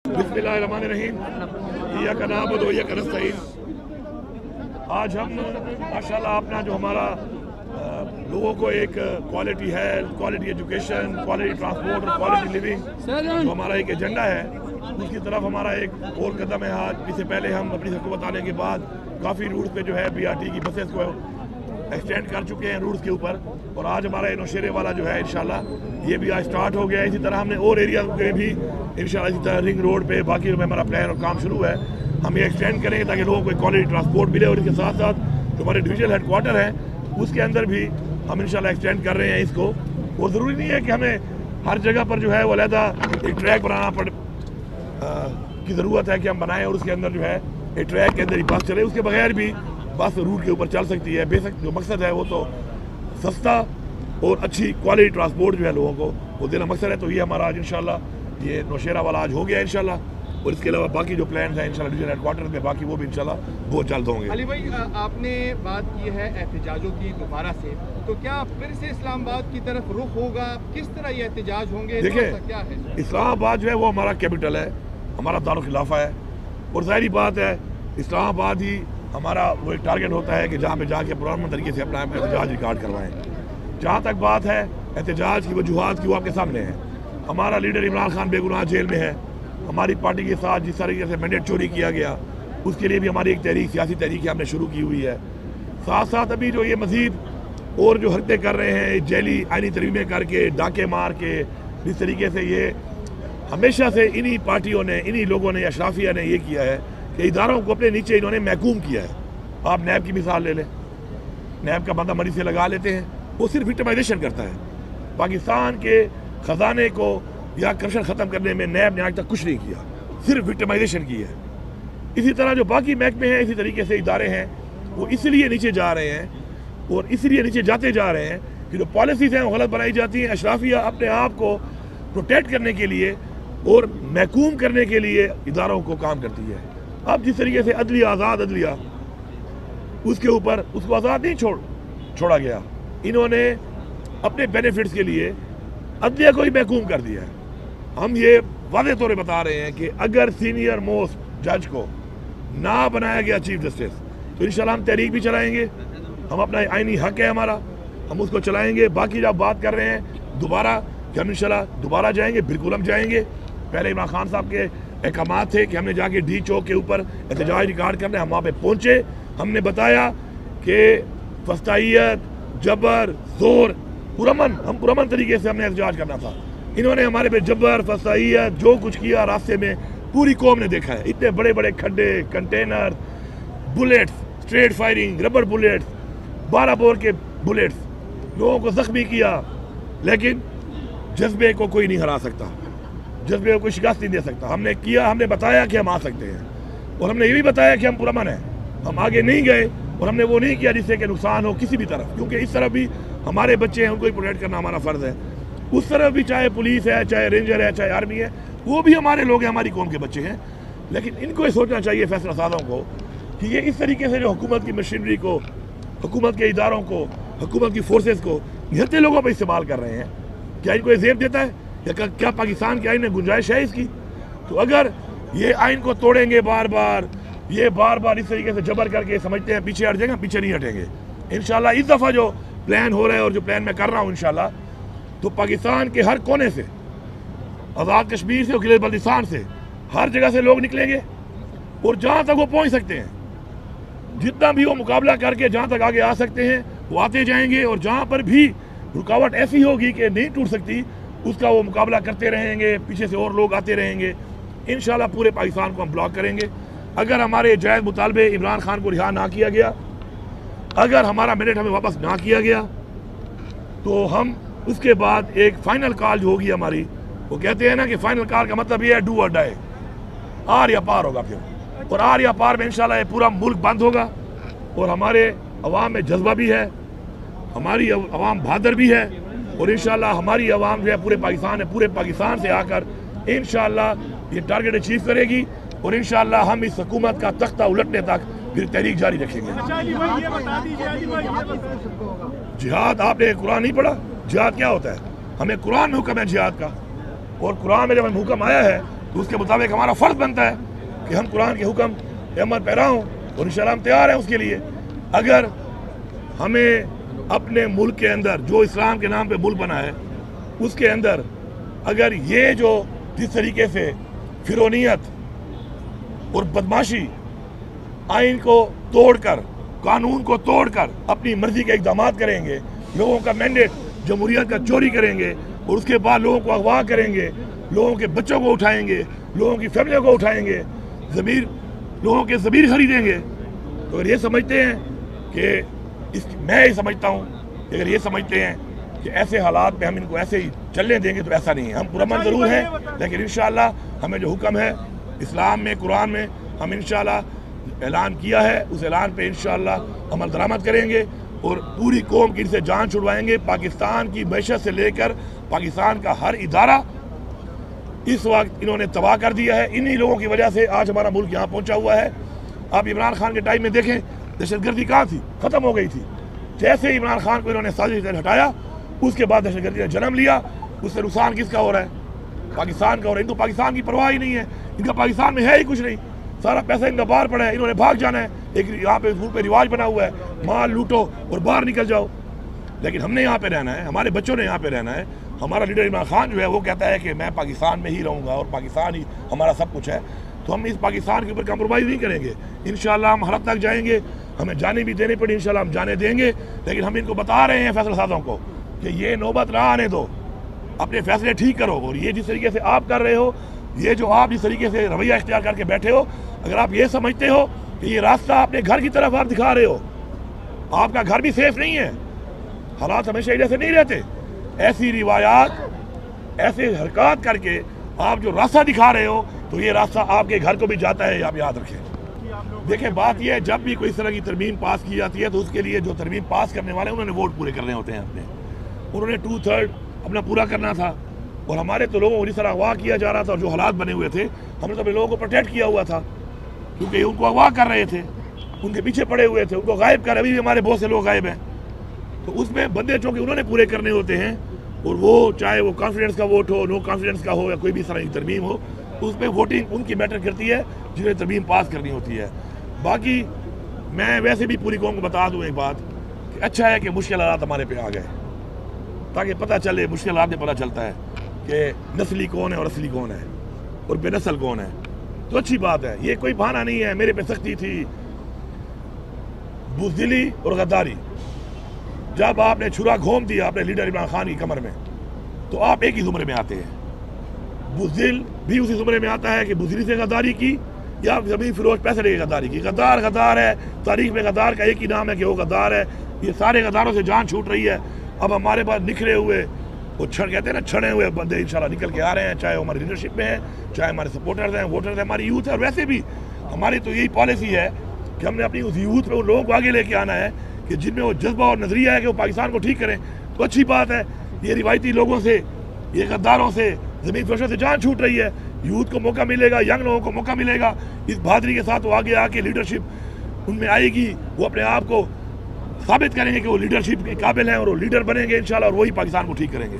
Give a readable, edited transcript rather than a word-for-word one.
बिस्मिल्लाहिर्रहमानिर्रहीम इय्याका नअबुदु व इय्याका नस्तईन। आज हम माशाल्लाह अपना जो हमारा लोगों को एक quality health, quality education, quality transport और क्वालिटी लिविंग जो हमारा एक एजेंडा है, उसकी तरफ हमारा एक और कदम है। आज इससे पहले हम अपनी हुकूमत आने के बाद काफ़ी रूट्स पे जो है BRT की बसेस को एक्सटेंड कर चुके हैं रूट्स के ऊपर, और आज हमारा नौशेरे वाला जो है इंशाल्लाह ये भी आज स्टार्ट हो गया है। इसी तरह हमने और एरिया में भी इंशाल्लाह इसी तरह रिंग रोड पे बाकी में हमारा प्लान और काम शुरू है, हम ये एक्सटेंड करेंगे ताकि लोगों को क्वालिटी ट्रांसपोर्ट मिले। और इसके साथ साथ जो हमारे डिविजनल हेडक्वार्टर है उसके अंदर भी हम इंशाल्लाह एक्सटेंड कर रहे हैं इसको। और ज़रूरी नहीं है कि हमें हर जगह पर जो है वो अलहदा एक ट्रैक बनाना की ज़रूरत है कि हम बनाएं और उसके अंदर जो है एक ट्रैक के अंदर ही बस चले, उसके बगैर भी बस रूट के ऊपर चल सकती है। बेसिक जो मकसद है वो तो सस्ता और अच्छी क्वालिटी ट्रांसपोर्ट जो है लोगों को वो देना मकसद है। तो ये हमारा आज इंशाल्लाह ये नौशेरा वाला आज हो गया इंशाल्लाह, और इसके अलावा बाकी जो प्लान हैं इंशाल्लाह डिविजनल हेडक्वार्टर में बाकी वो भी इंशाल्लाह बहुत जल्द होंगे। अली भाई, आपने बात की है एहतजाजों की दोबारा से, तो क्या फिर से इस्लामाबाद की तरफ रुख होगा? किस तरह ये एहतजाज होंगे? देखिए, क्या है इस्लामाबाद जो है वो हमारा कैपिटल है, हमारा दारुल खिलाफा है, और ज़ाहिरी बात है इस्लामाबाद ही हमारा वो एक टारगेट होता है कि जहाँ पे जाके पुराने तरीके से अपना एहतजाज रिकॉर्ड करवाएं। जहाँ तक बात है एहतजाज की वजूहात की वो आपके सामने है। हमारा लीडर इमरान खान बेगुनाह जेल में है, हमारी पार्टी के साथ जिस तरीके से मैंडेट चोरी किया गया उसके लिए भी हमारी एक तहरीक, सियासी तहरीक हमने शुरू की हुई है। साथ साथ अभी जो ये मज़ीद और जो हरकतें कर रहे हैं जेली आइनी तरमीमें करके, डाके मार के, जिस तरीके से ये हमेशा से इन्हीं पार्टियों ने, इन्हीं लोगों ने, अशराफिया ने ये किया है कि इदारों को अपने नीचे इन्होंने महकूम किया है। आप नैब की मिसाल ले लें, नैब का बंदा मरी से लगा लेते हैं, वो सिर्फ विक्टिमाइजेशन करता है। पाकिस्तान के ख़जाने को या करप्शन ख़त्म करने में नैब ने आज तक कुछ नहीं किया, सिर्फ विक्टिमाइजेशन की है। इसी तरह जो बाकी महकमे हैं, इसी तरीके से इदारे हैं, वो इसलिए नीचे जा रहे हैं और इसलिए नीचे जाते जा रहे हैं कि जो पॉलिसीज़ हैं वो गलत बनाई जाती हैं। अशराफिया अपने आप को प्रोटेक्ट करने के लिए और महकूम करने के लिए इदारों को काम करती है। अब जिस तरीके से अदलिया, आज़ाद अदलिया, उसके ऊपर उसको आज़ाद नहीं छोड़ा गया, इन्होंने अपने बेनिफिट्स के लिए अदलिया को ही महकूम कर दिया है। हम ये वादे तौर पर बता रहे हैं कि अगर सीनियर मोस्ट जज को ना बनाया गया चीफ जस्टिस तो इंशाल्लाह हम तहरीक भी चलाएंगे, हम अपना आइनी हक है हमारा, हम उसको चलाएंगे। बाकी जब बात कर रहे हैं दोबारा कि हम इंशाल्लाह दोबारा जाएंगे, बिल्कुल हम जाएंगे। पहले इमरान खान साहब के अहकामात थे कि हमने जाके डी चौक के ऊपर एहतजाज रिकॉर्ड करना है, हम वहाँ पे पहुँचे, हमने बताया कि फस्तायत, जबर, जोर, हम पुरमन तरीके से हमने एहतजाज करना था। इन्होंने हमारे पे जबर, फस्तायत, जो कुछ किया रास्ते में पूरी कौम ने देखा है। इतने बड़े बड़े खड्डे, container, bullets, straight firing, rubber bullets, 12 bore के बुलेट्स, लोगों को जख्मी किया, लेकिन जज्बे को कोई नहीं हरा सकता, जज्बे को कोई शिकस्त नहीं दे सकता। हमने किया, हमने बताया कि हम आ सकते हैं, और हमने ये भी बताया कि हम पुरमन हैं, हम आगे नहीं गए, और हमने वो नहीं किया जिससे कि नुकसान हो किसी भी तरफ, क्योंकि इस तरफ भी हमारे बच्चे हैं, उनको ही प्रोटेक्ट करना हमारा फ़र्ज़ है। उस तरफ भी चाहे पुलिस है, चाहे रेंजर है, चाहे आर्मी है, वो भी हमारे लोग हैं, हमारी कौम के बच्चे हैं। लेकिन इनको ये सोचना चाहिए फैसला साज़ों को कि ये इस तरीके से जो हुकूमत की मशीनरी को, हुकूमत के इदारों को, हुकूमत की फोर्सेस को निहत्ते लोगों पर इस्तेमाल कर रहे हैं, क्या इनको ये ज़ेब देता है? या क्या पाकिस्तान के आइन में गुंजाइश है इसकी? तो अगर ये आइन को तोड़ेंगे बार बार, ये बार बार इस तरीके से जबर करके समझते हैं पीछे हट जाएंगे, पीछे नहीं हटेंगे इंशाल्लाह। इस दफ़ा जो प्लान हो रहा है और जो प्लान मैं कर रहा हूँ इंशाल्लाह, तो पाकिस्तान के हर कोने से, आज़ाद कश्मीर से और गिलगित बल्तिस्तान से, हर जगह से लोग निकलेंगे, और जहाँ तक वो पहुँच सकते हैं, जितना भी वो मुकाबला करके जहाँ तक आगे आ सकते हैं वो आते जाएंगे, और जहाँ पर भी रुकावट ऐसी होगी कि नहीं टूट सकती उसका वो मुकाबला करते रहेंगे, पीछे से और लोग आते रहेंगे। इंशाल्लाह पूरे पाकिस्तान को हम ब्लॉक करेंगे। अगर हमारे जायज़ मुतालबे इमरान खान को रिहा ना किया गया, अगर हमारा मैंडेट हमें वापस ना किया गया, तो हम उसके बाद एक फ़ाइनल कॉल जो होगी हमारी, वो कहते हैं ना कि फ़ाइनल कॉल का मतलब ये है डू और डाई, आर या पार होगा फिर, और आर या पार में इंशाल्लाह ये पूरा मुल्क बंद होगा। और हमारे अवाम में जज्बा भी है, हमारी अवाम बहादुर भी है, और इंशाल्लाह हमारी अवाम जो है पूरे पाकिस्तान है, पूरे पाकिस्तान से आकर इंशाल्लाह ये टारगेट अचीव करेगी, और इंशाल्लाह हम इस हुकूमत का तख्ता उलटने तक फिर तहरीक जारी रखेंगे। जिहाद, आपने कुरान नहीं पढ़ा? जिहाद क्या होता है? हमें कुरान में हुक्म है जिहाद का, और कुरान में जब हमें हुक्म आया है تو اس کے مطابق ہمارا فرض بنتا ہے کہ ہم قرآن کے حکم کے عمل پیرا ہوں، اور انشاءاللہ ہم تیار ہیں اس کے لیے۔ اگر ہمیں اپنے ملک کے اندر جو اسلام کے نام پہ ملک بنا ہے اس کے اندر اگر یہ جو جس طریقے سے فرونیت اور بدماشی، آئین کو توڑ کر، قانون کو توڑ کر اپنی مرضی کے اقدامات کریں گے، لوگوں کا مینڈیٹ جمہوریت کا چوری کریں گے، اور اس کے بعد لوگوں کو اغوا کریں گے، لوگوں کے بچوں کو اٹھائیں گے، لوگوں کی فیملیوں کو اٹھائیں گے، لوگوں کے ضمیر خریدیں گے، تو اگر یہ سمجھتے ہیں کہ میں یہ سمجھتا ہوں کہ اگر یہ سمجھتے ہیں کہ ایسے حالات میں ہم ان کو ایسے ہی چلنے دیں گے تو ایسا نہیں ہے۔ ہم پرامن ضرور ہیں، لیکن انشاءاللہ ہمیں جو حکم ہے اسلام میں، قرآن میں، ہم انشاءاللہ اعلان کیا ہے، اس اعلان پہ انشاءاللہ عمل درآمد کریں گے، اور پوری قوم کی ان سے جان چھڑوائیں گے۔ پاکستان کی معیشت سے لے کر پاکستان کا ہر ادارہ اس وقت انہوں نے تباہ کر دیا ہے۔ انہی لوگوں کی وجہ سے آج ہمارا ملک یہاں پہنچا ہوا ہے۔ آپ عمران خان کے ٹائم میں دیکھیں دہشت گردی کہاں تھی، ختم ہو گئی تھی۔ جیسے عمران خان کو انہوں نے سازش سے ہٹایا، اس کے بعد دہشت گردی نے جنم لیا۔ اس سے نقصان کس کا ہو رہا ہے؟ پاکستان کا ہو رہا ہے۔ ان کو پاکستان کی پرواہ ہی نہیں ہے، ان کا پاکستان میں ہے ہی کچھ نہیں، سارا پیسہ ان کا باہر پڑا ہے، انہوں نے بھاگ جانا ہے۔ ایک یہاں پہ ملک پہ رواج بنا ہوا ہے، مال لوٹو اور باہر نکل جاؤ، لیکن ہم نے یہاں پہ رہنا ہے، ہمارے بچوں نے یہاں پہ رہنا ہے۔ ہمارا لیڈر عمران خان جو ہے وہ کہتا ہے کہ میں پاکستان میں ہی رہوں گا اور پاکستان ہی ہمارا سب کچھ ہے، تو ہم اس پاکستان کے اوپر کمپرومائز نہیں کریں گے۔ انشاءاللہ ہم حرب تک جائیں گے، ہمیں جانے بھی دینے پڑی انشاءاللہ ہم جانے دیں گے، لیکن ہم ان کو بتا رہے ہیں فیصلہ سازوں کو کہ یہ نوبت نہ آنے دو، اپنے فیصلے ٹھیک کرو، اور یہ جس طریقے سے آپ کر رہے ہو، یہ جو آپ جس طریقے سے رویہ اختیار کر کے بیٹھے ہو، اگر آپ یہ سمجھتے ہو کہ یہ راستہ اپنے گھر کی طرف آپ دکھا رہے ہو، آپ کا گھر بھی سیف نہیں ہے، حالات ہمیشہ ایسے نہیں رہتے۔ ایسی روایات، ایسے حرکات کر کے آپ جو راستہ دکھا رہے ہو تو یہ راستہ آپ کے گھر کو بھی جاتا ہے، آپ یاد رکھیں۔ دیکھیں بات یہ ہے، جب بھی کوئی اس طرح کی ترمیم پاس کی جاتی ہے تو اس کے لیے جو ترمیم پاس کرنے والے ہیں انہوں نے ووٹ پورے کرنے ہوتے ہیں اپنے، انہوں نے 2/3 اپنا پورا کرنا تھا، اور ہمارے تو لوگوں کو جس طرح اغوا کیا جا رہا تھا اور جو حالات بنے ہوئے تھے، ہم نے تو اپنے لوگوں کو پروٹیکٹ کیا ہوا تھا، کیونکہ ان کو اغوا کر رہے تھے، ان کے پیچھے پڑے ہوئے تھے، ان کو غائب کر، ابھی بھی ہمارے بہت سے لوگ غائب ہیں، تو اس میں بندے چونکہ انہوں نے پورے کرنے ہوتے ہیں، اور وہ چاہے وہ کانفیڈنس کا ووٹ ہو، نو کانفیڈنس کا ہو، یا کوئی بھی اس طرح کی ترمیم ہو، اس میں ووٹنگ ان کی میٹر کرتی ہے جنہیں ترمیم پاس کرنی ہوتی ہے۔ باقی میں ویسے بھی پوری قوم کو بتا دوں ایک بات کہ اچھا ہے کہ مشکل حالات ہمارے پہ آ گئے، تاکہ پتہ چلے، مشکل حالات میں پتہ چلتا ہے کہ نسلی کون ہے اور اصلی کون ہے اور بے نسل کون ہے، تو اچھی بات ہے، یہ کوئی بہانہ نہیں ہے۔ میرے پہ سختی تھی، بزدلی اور غداری، جب آپ نے چھرا گھوم دیا اپنے لیڈر عمران خان کی کمر میں تو آپ ایک ہی زمرے میں آتے ہیں۔ بزدل بھی اسی زمرے میں آتا ہے کہ بزدلی سے غداری کی یا زمین فروش پیسے لے کے غداری کی۔ غدار غدار ہے، تاریخ میں غدار کا ایک ہی نام ہے کہ وہ غدار ہے۔ یہ سارے غداروں سے جان چھوٹ رہی ہے۔ اب ہمارے پاس نکھرے ہوئے، وہ کہتے ہیں نا چھڑے ہوئے بندے انشاءاللہ نکل کے آ رہے ہیں، چاہے وہ ہماری لیڈرشپ میں ہیں، چاہے ہمارے سپورٹرز ہیں، ووٹرز ہیں، ہماری یوتھ ہے، اور ویسے بھی ہماری تو یہی پالیسی ہے کہ ہم نے اپنی اس یوتھ پہ ان لوگوں کو آگے لے کے آنا ہے کہ جن میں وہ جذبہ اور نظریہ ہے کہ وہ پاکستان کو ٹھیک کریں، تو اچھی بات ہے۔ یہ روایتی لوگوں سے، یہ غداروں سے، زمین فروشوں سے جان چھوٹ رہی ہے۔ یوتھ کو موقع ملے گا، ینگ لوگوں کو موقع ملے گا، اس بہادری کے ساتھ وہ آگے آ کے لیڈرشپ ان میں آئے گی، وہ اپنے آپ کو ثابت کریں گے کہ وہ لیڈرشپ کے قابل ہیں اور وہ لیڈر بنیں گے انشاءاللہ، اور وہی پاکستان کو ٹھیک کریں گے۔